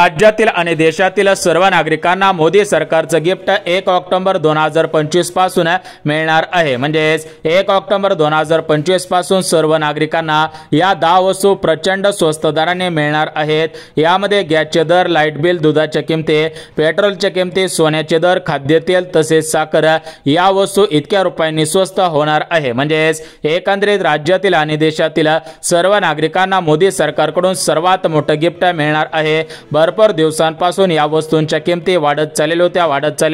राज्यातील आणि देशातील सर्व नागरिकांना मोदी सरकारचं गिफ्ट 1 ऑक्टोबर 2025 पासून मिळणार आहे। म्हणजेच 1 ऑक्टोबर 2025 पासून सर्व नागरिकांना या 10 वस्तू प्रचंड स्वस्त दराने मिळणार आहेत। यामध्ये गॅसचे दर, लाईट बिल, दुधाच्या किमती, पेट्रोलच्या किमती, सोन्याचे दर, खाद्यतेल तसेच साखर या वस्तू इतक्या रुपयांनी स्वस्त होणार आहे। म्हणजेच एकंदरीत राज्यातील आणि देशातील सर्व नागरिकांना मोदी सरकारकडून सर्वात मोठं गिफ्ट मिळणार आहे। भरपूर दिवसांपासून या वस्तूंच्या किमती वाढत चाललेल्या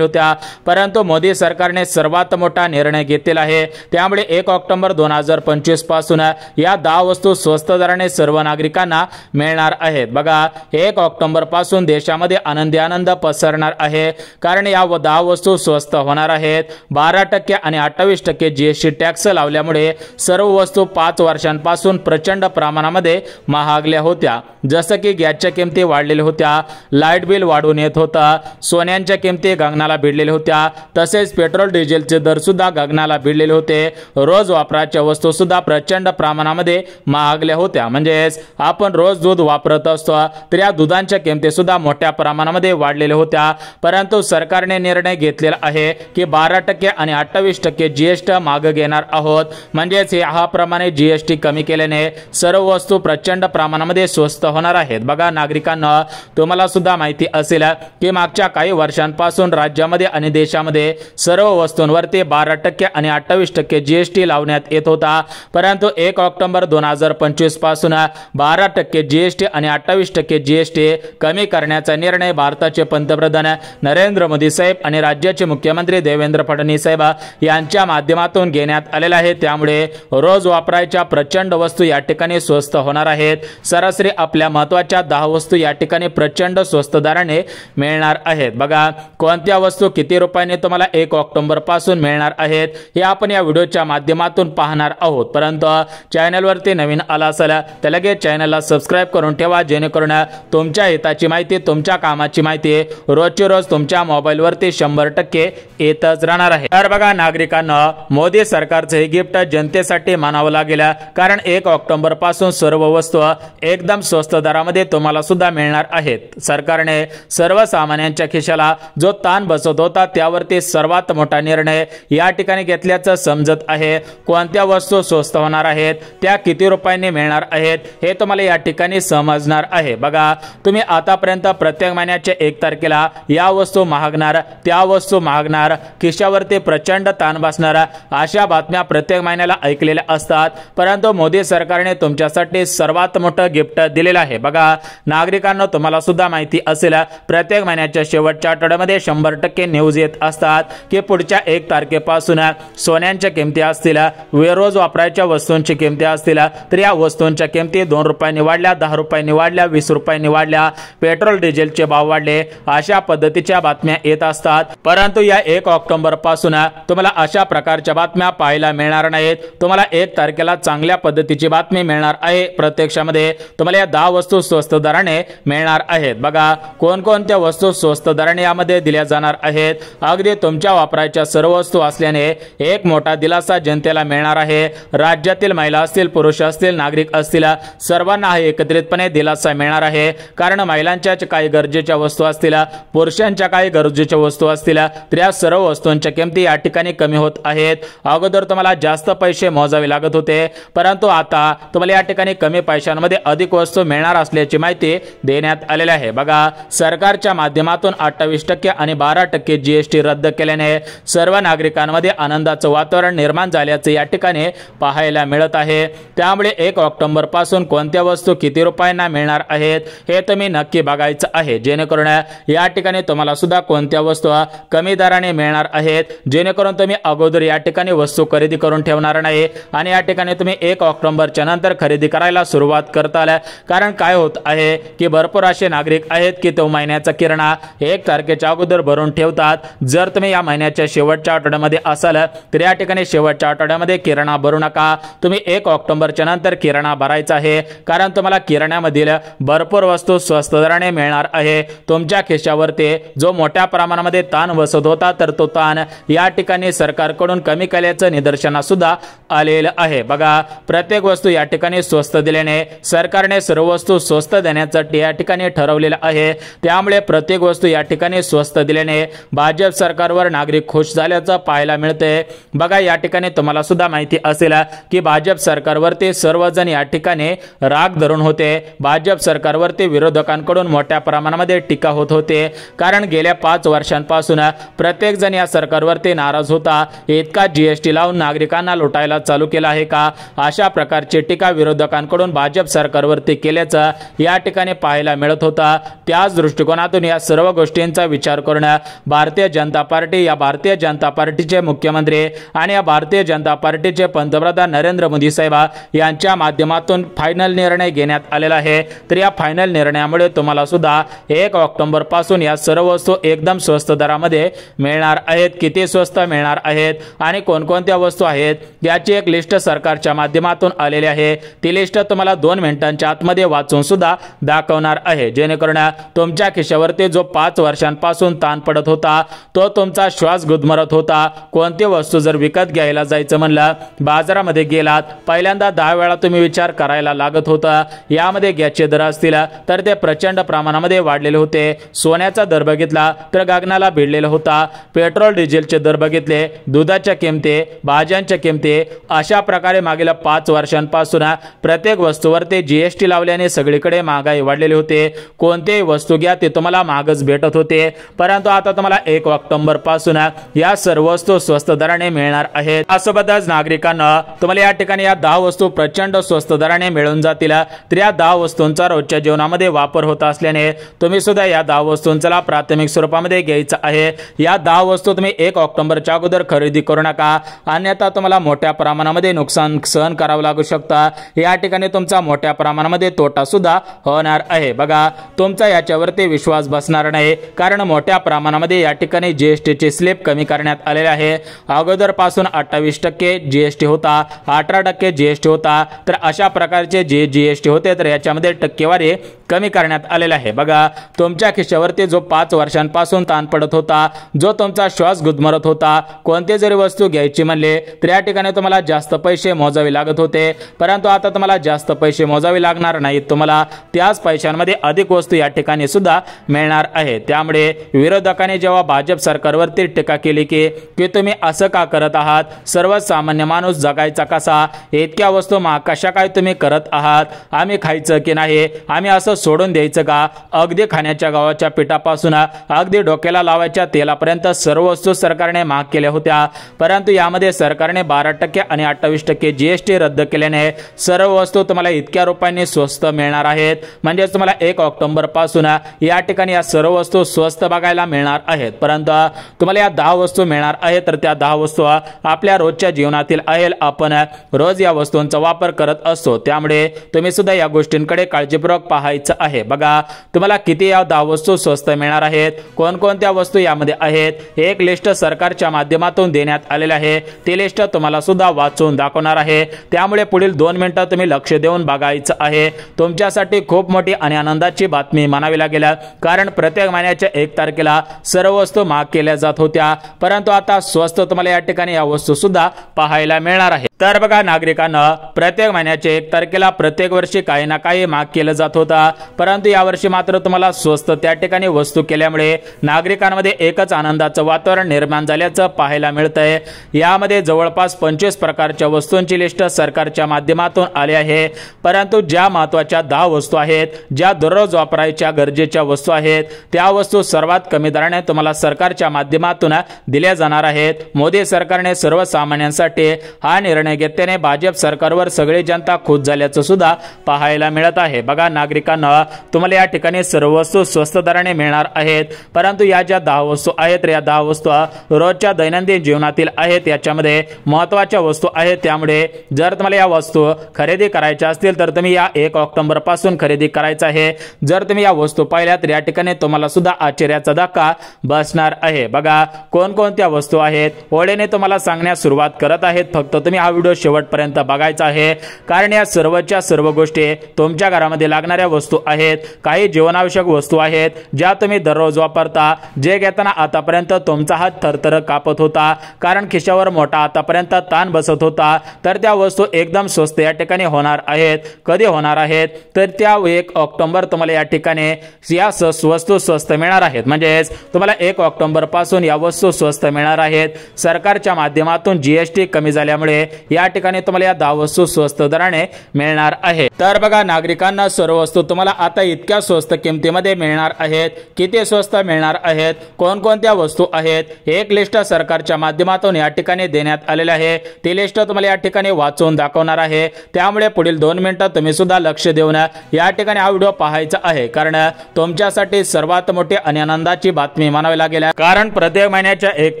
होत्या, परंतु मोदी सरकारने सर्वात मोठा निर्णय घेतलेला आहे। त्यामुळे 1 ऑक्टोबर 2025 पासून या 10 वस्तू स्वस्त दराने सर्व नागरिकांना मिळणार आहेत। बघा, 1 ऑक्टोबर पासून देशामध्ये आनंद पसरणार आहे, कारण या 10 वस्तू स्वस्त होणार आहेत। 12% आणि 28% जीएसटी टॅक्स लावल्यामुळे सर्व वस्तू 5 वर्षांपासून प्रचंड प्रमाणामध्ये महागल्या होत्या। जसं की गॅसच्या किमती वाढलेल्या होत्या, लाईट बिल वाढून येत होता, सोन्यांच्या किमती गगनाला भिडलेल्या होत्या, तसेच पेट्रोल डिझेलचे दर सुद्धा गगनाला भिडलेले होते। रोज वापराच्या वस्तू सुद्धा प्रचंड प्रमाणामध्ये महागल्या होत्या। म्हणजेच आपण रोज दूध वापरत असतो तर या दुधांच्या किमती सुद्धा मोठ्या प्रमाणामध्ये वाढलेल्या होत्या, परंतु सरकारने निर्णय घेतलेला आहे की 12% आणि 28% जीएसटी मागे घेणार आहोत। म्हणजेच या प्रमाणे जीएसटी कमी केल्याने सर्व वस्तू प्रचंड प्रमाणामध्ये स्वस्त होणार आहेत। बघा नागरिकांना, तुम्हाला सुद्धा माहिती असेल की मागच्या काही वर्षांपासून राज्यामध्ये आणि देशामध्ये सर्व वस्तूंवरती 12% आणि 28% जीएसटी लावण्यात येत होता, परंतु 1 ऑक्टोबर 2025 पासून 12% जीएसटी आणि 28% जीएसटी कमी करण्याचा निर्णय भारताचे पंतप्रधान नरेंद्र मोदी साहेब आणि राज्याचे मुख्यमंत्री देवेंद्र फडणवीस साहेब यांच्या माध्यमातून घेण्यात आलेला आहे। त्यामुळे रोज वापरायच्या प्रचंड वस्तू या ठिकाणी स्वस्त होणार आहेत। सरासरी आपल्या महत्त्वाच्या 10 वस्तू या ठिकाणी प्रचंड स्वस्त दराने मिळणार आहेत। बघा, कोणत्या वस्तू किती रुपयाने तुम्हाला 1 ऑक्टोबर पासून मिळणार आहेत हे आपण या व्हिडिओच्या माध्यमातून पाहणार आहोत। परंतु चॅनलवरती नवीन आला असेल तर लगेच चॅनलला सबस्क्राइब करून ठेवा, जेणेकरून तुमच्या हिताची माहिती, तुमच्या कामाची माहिती रोजची रोज तुमच्या मोबाईलवरती 100% येतच राहणार आहे। तर बघा नागरिकांना, मोदी सरकारचे हे गिफ्ट जनतेसाठी मानावं लागेल, कारण 1 ऑक्टोबर पासून सर्व वस्तू एकदम स्वस्त दरामध्ये तुम्हाला सुद्धा मिळणार आहेत। सरकारने सर्वसामान्यांच्या खिशाला जो ताण बसत होता त्यावरती सर्वात मोठा निर्णय या ठिकाणी घेतल्याचं समजत आहे। कोणत्या वस्तू स्वस्त होणार आहेत, त्या किती रुपयांनी मिळणार आहेत हे तुम्हाला या ठिकाणी समजणार आहे। बघा, तुम्ही आतापर्यंत प्रत्येक महिन्याच्या 1 तारखेला या वस्तू महागणार, त्या वस्तू महागणार, खिशावरती प्रचंड ताण बसणार अशा बातम्या प्रत्येक महिन्याला ऐकलेल्या असतात, परंतु मोदी सरकारने तुमच्यासाठी सर्वात मोठं गिफ्ट दिलेलं आहे। बघा नागरिकांना, तुम्हाला सुद्धा माहिती असेल प्रत्येक महिन्याच्या शेवटच्या आठवड्यामध्ये 100% न्यूज येत असतात की पुढच्या 1 तारखेपासून सोन्यांच्या किमती असतील, रोज वापरायच्या वस्तूंची किमती असतील, तर या वस्तूंच्या किमती 2 रुपयांनी वाढल्या, 10 रुपयांनी वाढल्या, 20 रुपयांनी वाढल्या, पेट्रोल डिझेलचे भाव वाढले, अशा पद्धतीच्या बातम्या येत असतात। परंतु या 1 ऑक्टोबर पासून तुम्हाला अशा प्रकारच्या बातम्या पाहायला मिळणार नाहीत। तुम्हाला 1 तारखेला चांगल्या पद्धतीची बातमी मिळणार आहे। प्रत्यक्षामध्ये तुम्हाला या 10 वस्तू स्वस्त दराने मिळणार आहेत। बघा, कोणकोणत्या वस्तू स्वस्त दराने यामध्ये दिल्या जाणार आहेत। अगदी तुमच्या वापरायच्या सर्व वस्तू असल्याने एक मोठा दिलासा जनतेला मिळणार आहे। राज्यातील महिला असतील, पुरुष असतील, नागरिक असतील, सर्वांना एकत्रितपणे दिलासा मिळणार आहे, कारण महिलांच्या काही गरजेच्या वस्तू असतील, पुरुषांच्या काही गरजेच्या वस्तू असतील, तर या सर्व वस्तूंच्या किमती या ठिकाणी कमी होत आहेत। अगोदर तुम्हाला जास्त पैसे मोजावे लागत होते, परंतु आता तुम्हाला या ठिकाणी कमी पैशांमध्ये अधिक वस्तू मिळणार असल्याची माहिती देण्यात आलेली आहे। बघा, सरकारच्या माध्यमातून 28% आणि 12% जीएसटी रद्द केल्याने सर्व नागरिकांमध्ये आनंदाचं वातावरण निर्माण झाल्याचे या ठिकाणी पाहायला मिळत आहे। त्यामुळे 1 ऑक्टोबर पासून कोणत्या वस्तू किती रुपयांना मिळणार आहेत हे तुम्ही नक्की बघायचं आहे, जेणेकरून या ठिकाणी तुम्हाला सुद्धा कोणत्या वस्तू कमी दराने मिळणार आहेत, जेणेकरून तुम्ही अगोदर या ठिकाणी वस्तू खरेदी करून ठेवणार नाही आणि या ठिकाणी तुम्ही 1 ऑक्टोबरच्या नंतर खरेदी करायला सुरुवात करताल। कारण काय होत आहे की भरपूर असे नागरिक आहेत की तो महिन्याचा किराणा 1 तारखेच्या अगोदर भरून ठेवतात। जर तुम्ही या महिन्याच्या शेवटच्या आठवड्यामध्ये असाल तर या ठिकाणी शेवटच्या आठवड्यामध्ये किराणा भरू नका, तुम्ही 1 ऑक्टोबरच्या नंतर किराणा भरायचा आहे, कारण तुम्हाला किराण्यामधील भरपूर वस्तू स्वस्त दराने मिळणार आहे। तुमच्या खिशावरती जो मोठ्या प्रमाणामध्ये ताण बसत होता, तर तो ताण या ठिकाणी सरकारकडून कमी केल्याचं निदर्शनास सुद्धा आलेलं आहे। बघा, प्रत्येक वस्तू या ठिकाणी स्वस्त दिल्याने सरकारने सर्व वस्तू स्वस्त देण्यासाठी या ठिकाणी ठरवलेलं आहे। त्यामुळे प्रत्येक वस्तू या ठिकाणी स्वस्त दिल्याने भाजप सरकारवर नागरिक खुश झाल्याचं पाहायला मिळते। बघा या ठिकाणी तुम्हाला सुद्धा माहिती असेल की भाजप सरकारवरती सर्वजण या ठिकाणी राग धरून होते। भाजप सरकारवरती विरोधकांकडून मोठ्या प्रमाणामध्ये टीका होत होते, कारण गेल्या 5 वर्षांपासून प्रत्येक जण या सरकारवरती नाराज होता। इतका जीएसटी लावून नागरिकांना लुटायला चालू केला आहे का, अशा प्रकारची टीका विरोधकांकडून भाजप सरकारवरती केल्याचं या ठिकाणी पाहायला मिळत होता। त्याच दृष्टिकोनातून या सर्व गोष्टींचा विचार करून भारतीय जनता पार्टी, या भारतीय जनता पार्टीचे मुख्यमंत्री आणि या भारतीय जनता पार्टीचे पंतप्रधान नरेंद्र मोदी साहेब यांच्या माध्यमातून फायनल निर्णय घेण्यात आलेला आहे। तर या फायनल निर्णयामुळे तुम्हाला सुद्धा 1 ऑक्टोबर पासून या सर्व वस्तू एकदम स्वस्त दरामध्ये मिळणार आहेत। किती स्वस्त मिळणार आहेत आणि कोणकोणत्या वस्तू आहेत याची एक लिस्ट सरकारच्या माध्यमातून आलेली आहे। ती लिस्ट तुम्हाला 2 मिनिटांच्या आतमध्ये वाचून सुद्धा दाखवणार आहे, जेणेकरून तुमच्या खिशावरती जो 5 वर्षांपासून ताण पडत होता, तो तुमचा श्वास गुदमरत होता। कोणती वस्तू जर विकत घ्यायला जायचं म्हणलं, बाजारामध्ये गेलात, पहिल्यांदा 10 वेळा तुम्ही विचार करायला लागत होता। यामध्ये गॅसचे दर असतील तर ते प्रचंड प्रमाणामध्ये वाढलेले होते। सोन्याचा दर बघितला तर गगनाला भिडलेला होता। पेट्रोल डिझेलचे दर बघितले, दुधाच्या किमती, भाज्यांच्या किमती, अशा प्रकारे मागील 5 वर्षांपासून प्रत्येक वस्तूवरती जीएसटी लावल्याने सगळीकडे महागाई वाढलेली होते। कोणतीही वस्तू घ्या ते तुम्हाला महागच भेटत होते, परंतु आता तुम्हाला 1 ऑक्टोबर पासून या सर्व वस्तू स्वस्त दराने मिळणार आहेत। यासोबतच नागरिकांना तुम्हाला या ठिकाणी या 10 वस्तू प्रचंड स्वस्त दराने मिळून जातील। तर या 10 वस्तूंचा रोजच्या जीवनामध्ये वापर होत असल्याने तुम्ही सुद्धा या 10 वस्तूंचा प्राथमिक स्वरूपामध्ये घ्यायचा आहे। या 10 वस्तू तुम्ही 1 ऑक्टोबरच्या अगोदर खरेदी करू नका, अन्यथा तुम्हाला मोठ्या प्रमाणामध्ये नुकसान सहन करावं लागू शकता। या ठिकाणी तुमचा मोठ्या प्रमाणामध्ये तोटा सुद्धा होणार आहे। बघा तुमचा याच्यावरती विश्वास बसणार नाही, कारण मोठ्या प्रमाणामध्ये या ठिकाणी जीएसटीची स्लिप कमी करण्यात आलेली आहे। अगोदर पासून 28% जीएसटी होता, 18% जीएसटी होता, तर अशा प्रकारचे जे जीएसटी होते तर याच्यामध्ये टक्केवारी कमी करण्यात आलेला आहे। बघा तुमच्या खिशावरती जो 5 वर्षांपासून ताण पडत होता, जो तुमचा श्वास गुदमरत होता, कोणते जरी वस्तू घ्यायची म्हणले तर या ठिकाणी तुम्हाला जास्त पैसे मोजावे लागत होते, परंतु आता तुम्हाला जास्त पैसे मोजावे लागणार नाहीत। तुम्हाला त्याच पैशांमध्ये अधिक वस्तू या ठिकाणी सुद्धा मिळणार आहे। त्यामुळे विरोधकांनी जेव्हा भाजप सरकारवरती टीका केली की तुम्ही असं का करत आहात, सर्वसामान्य माणूस जगायचा कसा, इतक्या वस्तू महाग कशा काय तुम्ही करत आहात, आम्ही खायचं की नाही, आम्ही असं सोडून द्यायचं का, अगदी खाण्याच्या गावाच्या पिठापासून अगदी डोक्याला लावायच्या तेलापर्यंत सर्व वस्तू सरकारने महाग केल्या होत्या, परंतु यामध्ये सरकारने 12% आणि 28% जीएसटी रद्द केल्याने सर्व वस्तू तुम्हाला इतक्या रुपयांनी स्वस्त मिळणार आहेत। म्हणजे तुम्हाला 1 ऑक्टोबर पासून या ठिकाणी या सर्व वस्तू स्वस्त बघायला मिळणार आहेत। परंतु तुम्हाला या 10 वस्तू मिळणार आहेत, तर त्या 10 वस्तू आपल्या रोजच्या जीवनातील आहेत। आपण रोज या वस्तूंचा वापर करत असतो, त्यामुळे तुम्ही सुद्धा या गोष्टींकडे काळजीपूर्वक पाहायचं आहे। बघा तुम्हाला किती या 10 वस्तू स्वस्त मिळणार आहेत, कोणकोणत्या वस्तू यामध्ये आहेत, एक लिस्ट सरकारच्या माध्यमातून देण्यात आलेली आहे। ती लिस्ट तुम्हाला सुद्धा वाचून दाखवणार आहे, त्यामुळे पुढील 2 मिनिटं तुम्ही लक्ष देऊन बघायचं आहे। तुमच्यासाठी खूप मोठी आणि आनंदाची बातमी म्हणावी लागेल, कारण प्रत्येक महिन्याच्या 1 तारखेला सर्व वस्तू महाग केल्या जात होत्या, परंतु आता स्वस्त तुम्हाला या ठिकाणी या वस्तू सुद्धा पाहायला मिळणार आहे। तर बघा नागरिकांना प्रत्येक महिन्याच्या 1 तारखेला प्रत्येक वर्षी काही ना काही महाग केलं जात होता, परंतु यावर्षी मात्र तुम्हाला स्वस्त त्या ठिकाणी वस्तू केल्यामुळे नागरिकांमध्ये एकच आनंदाचं वातावरण निर्माण झाल्याचं पाहायला मिळतंय। यामध्ये जवळपास 25 प्रकारच्या वस्तूंची लिस्ट सरकारच्या माध्यमातून आली आहे, परंतु ज्या महत्त्वाच्या 10 वस्तू आहेत, ज्या दररोज वापरायच्या गरजेच्या वस्तू आहेत, त्या वस्तू सर्वात कमी दराने तुम्हाला सरकारच्या माध्यमातून दिल्या जाणार आहेत। मोदी सरकारने सर्वसामान्यांसाठी हा निर्णय घेतल्याने भाजप सरकारवर सगळी जनता खुश झाल्याचं सुद्धा पाहायला मिळत आहे। बघा नागरिकांना तुम्हाला या ठिकाणी सर्व वस्तू स्वस्त दराने मिळणार आहेत, परंतु या ज्या 10 वस्तू आहेत या 10 वस्तू रोजच्या दैनंदिन जीवनातील आहेत, याच्यामध्ये महत्त्वाच्या वस्तू आहेत। त्यामुळे जर तुम्हाला या वस्तू खरेदी करायच्या असतील तर तुम्ही या 1 ऑक्टोबर पासून खरेदी करायचं आहे। जर तुम्ही या वस्तू पाहिल्या तर या ठिकाणी तुम्हाला सुद्धा आश्चर्याचा धक्का बसणार आहे। बघा कोणकोणत्या वस्तू आहेत ओळीने तुम्हाला सांगण्यास सुरुवात करत आहेत, फक्त तुम्ही हा व्हिडिओ शेवटपर्यंत बघायचा आहे, कारण या सर्वच्या सर्व गोष्टी तुमच्या घरामध्ये लागणाऱ्या वस्तू आहेत। काही जीवनावश्यक वस्तू आहेत ज्या तुम्ही दररोज वापरता, जे घेताना आतापर्यंत तुमचा हात थरथर कापत होता, कारण खिशावर मोठा आतापर्यंत ताण बसत होता, तर त्या वस्तू एकदम स्वस्त या ठिकाणी होणार आहेत। कधी होणार आहेत तर त्या 1 ऑक्टोबर तुम्हाला तुम्हाला या ठिकाणी या वस्तू स्वस्त मिळणार आहेत। म्हणजेच तुम्हाला 1 ऑक्टोबर पासून या वस्तू स्वस्त मिळणार आहेत। सरकारच्या माध्यमातून जीएसटी कमी झाल्यामुळे या ठिकाणी तुम्हाला या 10 वस्तू स्वस्त दराने मिळणार आहे। तर बघा नागरिकांना सर्व वस्तू तुम्हाला आता इतक्या स्वस्त किमतीमध्ये मिळणार आहेत। किती स्वस्त मिळणार आहेत, कोणकोणत्या वस्तू आहेत, एक लिस्ट सरकारच्या माध्यमातून या ठिकाणी देण्यात आलेली आहे। ती लिस्ट तुम्हाला या ठिकाणी वाचून दाखवणार आहे। त्यामुळे पुढील 2 मिनिटं तुम्ही सुद्धा लक्ष देऊन या ठिकाणी हा व्हिडिओ पाहायचा आहे, कारण तुमच्यासाठी सर्वात मोठी आणि आनंदाची बातमी म्हणावी लागेल। कारण प्रत्येक महिन्याच्या 1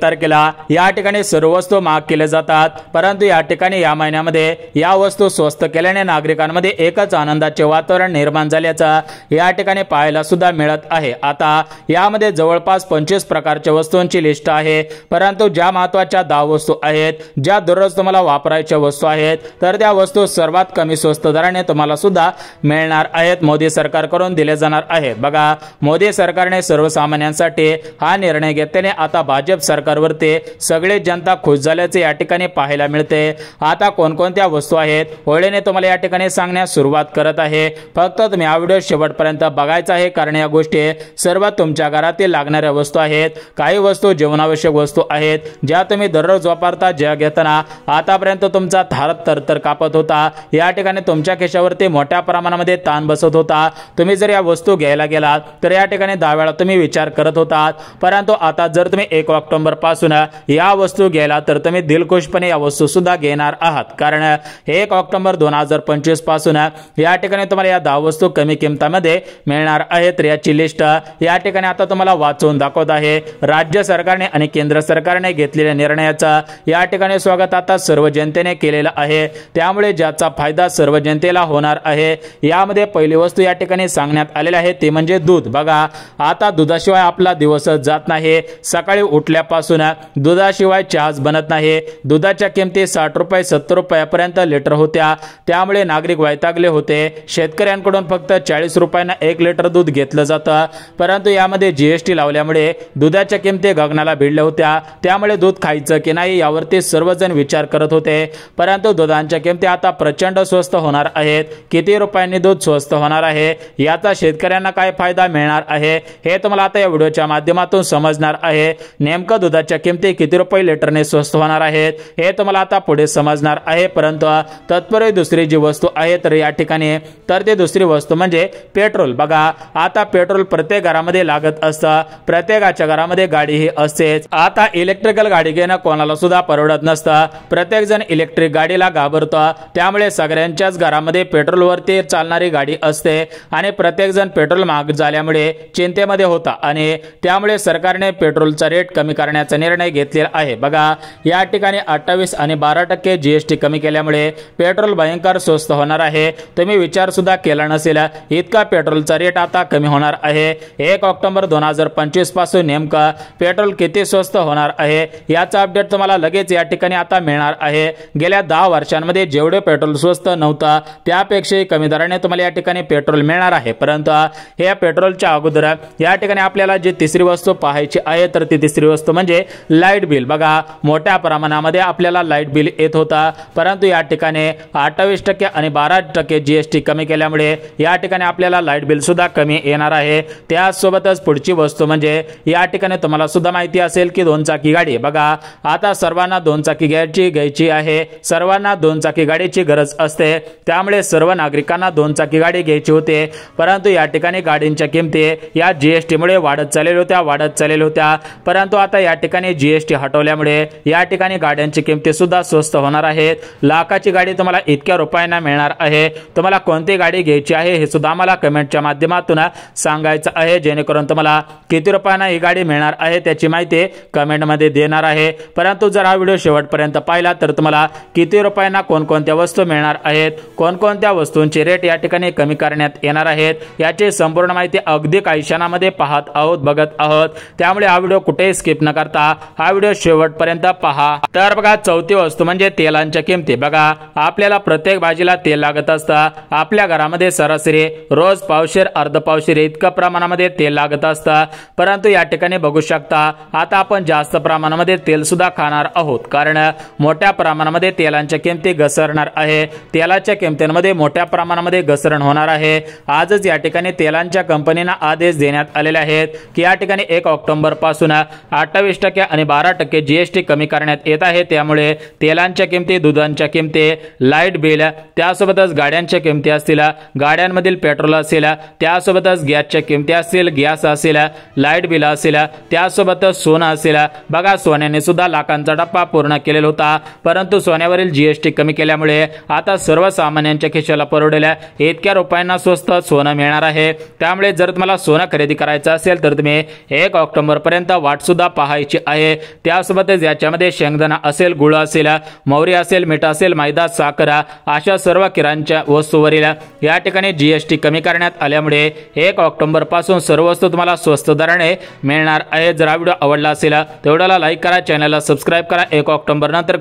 तारखेला या ठिकाणी सर्व वस्तू महाग केल्या जातात, परंतु या ठिकाणी या महिन्यामध्ये या वस्तू स्वस्त केल्याने नागरिकांमध्ये एकच आनंदाचे वातावरण निर्माण झाल्याचं या ठिकाणी पाहायला सुद्धा मिळत आहे। आता यामध्ये जवळपास 25 प्रकारच्या वस्तूंची लिस्ट आहे, परंतु ज्या महत्त्वाच्या 10 वस्तू आहेत, ज्या दररोज तुम्हाला वापरायच्या वस्तू आहेत, तर त्या वस्तू सर्वात कमी स्वस्त दराने तुम्हाला सुद्धा मिळणार आहेत, मोदी सरकारकडून दिले जाणार आहेत। बघा मोदी सरकारने सर्वसामान्यांसाठी हा निर्णय घेतल्याने आता भाजप सरकारवरती सगळे जनता खुश झाल्याचे या ठिकाणी पाहायला मिळते। आता कोणकोणत्या वस्तू आहेत होळीने तुम्हाला या ठिकाणी सांगण्यास सुरुवात करत आहे। फक्त तुम्ही हा व्हिडिओ शेवटपर्यंत बघायचा आहे, कारण या गोष्टी सर्व तुमच्या घरातील लागणाऱ्या वस्तू आहेत। काही वस्तू जीवनावश्यक वस्तू आहेत, ज्या तुम्ही दररोज वापरता, ज्या घेताना आतापर्यंत तुमचा थारत तरतर कापत होता, या ठिकाणी तुमच्या खिशावरती मोठ्या प्रमाणामध्ये ताण बसत होता। तुम्ही जर या वस्तू घ्यायला गेलात तर या ठिकाणी 10 वेळा तुम्ही विचार करत होतात, परंतु आता जर तुम्ही 1 ऑक्टोबर पासून या वस्तू घ्यायला तर तुम्ही दिलखुशपणे या वस्तू सुद्धा घेणार आहात, कारण 1 ऑक्टोबर 2025 पासून या ठिकाणी तुम्हाला या 10 वस्तू कमी किमतीमध्ये मिळणार आहेत। याची लिस्ट या ठिकाणी आता तुम्हाला वाचून दाखवत आहे। राज्य सरकारने आणि केंद्र सरकारने घेतलेल्या निर्णयाचा या ठिकाणी स्वागत आता सर्व जनतेने केलेलं आहे, त्यामुळे ज्याचा फायदा सर्व जनतेला होणार आहे। यामध्ये पहिली वस्तू या ठिकाणी सांगण्यात आलेली आहे ते म्हणजे दूध। बघा आता दुधाशिवाय आपला दिवसच जात नाही। सकाळी उठल्यापासून दुधाशिवाय चहाच बनत नाही। दुधाच्या किमती 60 रुपये 70 रुपयापर्यंत लिटर होत्या, त्यामुळे नागरिक वैतागले होते। शेतकऱ्यांकडून फक्त 40 रुपयांना 1 लिटर दूध घेतलं जातं, परंतु यामध्ये जीएसटी लावल्यामुळे दुधाच्या किमती गगनाला भिडल्या होत्या। त्यामुळे दूध खायचं की नाही यावरती सर्वजण विचार करत होते, परंतु दुधाच्या किमती आता प्रचंड स्वस्त होणार आहेत। किती रुपयांनी दूध स्वस्त होणार आहे, याचा शेतकऱ्यांना काय फायदा मिळणार आहे हे तुम्हाला आता या व्हिडिओच्या माध्यमातून समजणार आहे। नेमकं दुधाच्या किमती किती रुपये लिटरने स्वस्त होणार आहेत हे तुम्हाला आता पुढे समजणार आहे, परंतु तत्पूर्वी दुसरी जी वस्तू आहे तर या ठिकाणी तर ती दुसरी वस्तू म्हणजे पेट्रोल। बघा आता पेट्रोल प्रत्येक घरामध्ये लागत असतं, प्रत्येकाच्या घरामध्ये गाडी ही असतेच। आता इलेक्ट्रिकल गाडी घेणं कोणाला सुद्धा परवडत नसतं, प्रत्येक जण इलेक्ट्रिक गाडीला घाबरतो, त्यामुळे सगळ्यांच्याच घरामध्ये पेट्रोलवरती चालणारी गाडी असते आणि प्रत्येक जण पेट्रोल महाग झाल्यामुळे चिंतेमध्ये होता आणि त्यामुळे सरकारने पेट्रोलचा रेट कमी करण्याचा निर्णय घेतलेला आहे। बघा या ठिकाणी 28 आणि 12% जीएसटी कमी केल्यामुळे पेट्रोल भयंकर स्वस्त होणार आहे। तुम्ही विचार सुद्धा केला नसेल इतका पेट्रोलचा रेट आता कमी होणार आहे। 1 ऑक्टोबर 2025 पासून नेमका पेट्रोल किती स्वस्त होणार आहे याचा अपडेट तुम्हाला लगेच या ठिकाणी आता मिळणार आहे। गेल्या 10 वर्षांमध्ये जेवढे पेट्रोल स्वस्त नव्हता त्यापेक्षाही कमी दराने तुम्हाला या ठिकाणी पेट्रोल मिळणार आहे, परंतु हे पेट्रोलच्या अगोदर या ठिकाणी आपल्याला जी तिसरी वस्तू पाहायची आहे तर ती तिसरी वस्तू म्हणजे लाईट बिल। बघा मोठ्या प्रमाणामध्ये आपल्याला लाईट बिल येत होता, परंतु या ठिकाणी 28% आणि 12% जीएसटी कमी केल्यामुळे या ठिकाणी आपल्याला लाईट बिल सुद्धा कमी येणार आहे। त्यासोबतच पुढची वस्तू म्हणजे या ठिकाणी तुम्हाला सुद्धा माहिती असेल की 2 चाकी गाडी। बघा आता सर्वांना 2 चाकी घ्यायची आहे, सर्वांना 2 चाकी गाडीची गरज असते, त्यामुळे सर्व नागरिकांना 2 चाकी गाडी घ्यायची होते, परंतु या ठिकाणी गाडींच्या किमती या जीएसटी मुळे वाढत चाललेल्या होत्या, परंतु आता या ठिकाणी जीएसटी हटवल्यामुळे या ठिकाणी गाड्यांची किमती सुद्धा स्वस्त होणार आहेत। लाखाची गाडी तुम्हाला इतक्या रुपयांना मिळणार आहे। तुम्हाला कोणती गाडी घ्यायची आहे हे सुद्धा आम्हाला कमेंटच्या माध्यमातून सांगायचं आहे, जेणेकरून तुम्हाला किती रुपयांना ही गाडी मिळणार आहे त्याची माहिती कमेंटमध्ये देणार आहे। परंतु जर हा व्हिडिओ शेवटपर्यंत पाहिला तर तुम्हाला किती रुपयांना कोणकोणत्या वस्तू मिळणार आहेत, कोणकोणत्या वस्तूंचे रेट या ठिकाणी कमी करण्यात येणार आहेत याची संपूर्ण माहिती अगदी काही क्षणामध्ये पाहत आहोत, बघत आहोत, त्यामुळे हा व्हिडिओ कुठेही स्किप न करता हा व्हिडिओ शेवटपर्यंत पहा। तर बघा चौथी वस्तू म्हणजे तेलांच्या किमती। बघा आपल्याला प्रत्येक भाजीला तेल लागत असतं, आपल्या घरामध्ये सरासरी रोज पावशेर अर्ध पावशेर इतकं प्रमाणामध्ये तेल लागत असतं, परंतु या ठिकाणी बघू शकता आता आपण जास्त प्रमाणामध्ये तेल सुद्धा खाणार आहोत, कारण मोठ्या प्रमाणामध्ये तेलांच्या किमती घसरणार आहे। तेलाच्या किमतींमध्ये मोठ्या प्रमाणामध्ये घसरण होणार आहे। आज आजच या ठिकाणी तेलांच्या कंपन्यांना आदेश देण्यात आलेले आहेत की या ठिकाणी 1 ऑक्टोबर पासून 28% आणि 12% जीएसटी कमी करण्यात येत आहे। त्यामुळे तेलांच्या किमती, दुधांच्या किमती, लाईट बिल, त्यासोबतच गाड्यांच्या किमती असतील, गाड्यांमधील पेट्रोल असेल, त्यासोबतच गॅसच्या किमती असतील, गॅस असेल, लाईट बिल असेल, त्यासोबतच सोनं असेल। बघा सोन्याने सुद्धा लाखांचा टप्पा पूर्ण केलेला होता, परंतु सोन्यावरील जीएसटी कमी केल्यामुळे आता सर्वसामान्यांच्या खिशाला परवडेल इतक्या रुपयांना स्वस्त सोनं मिळणार आहे। त्यामुळे जर तुम्हाला सोनं खरेदी करायचं असेल तर तुम्ही 1 ऑक्टोबर पर्यंत वाट सुद्धा पाहायची आहे। त्यासोबतच याच्यामध्ये शेंगदाणा असेल, गुळ असेल, मोहरी असेल, मीठ असेल, मैदा, साखर अशा सर्व किराणच्या वस्तूवरील या ठिकाणी जीएसटी कमी करण्यात आल्यामुळे 1 ऑक्टोबर पासून सर्व वस्तू तुम्हाला स्वस्त दराने मिळणार आहे। जर हा व्हिडिओ आवडला असेल तर व्हिडिओला लाईक करा, चॅनलला सबस्क्राइब करा। 1 ऑक्टोबर नंतर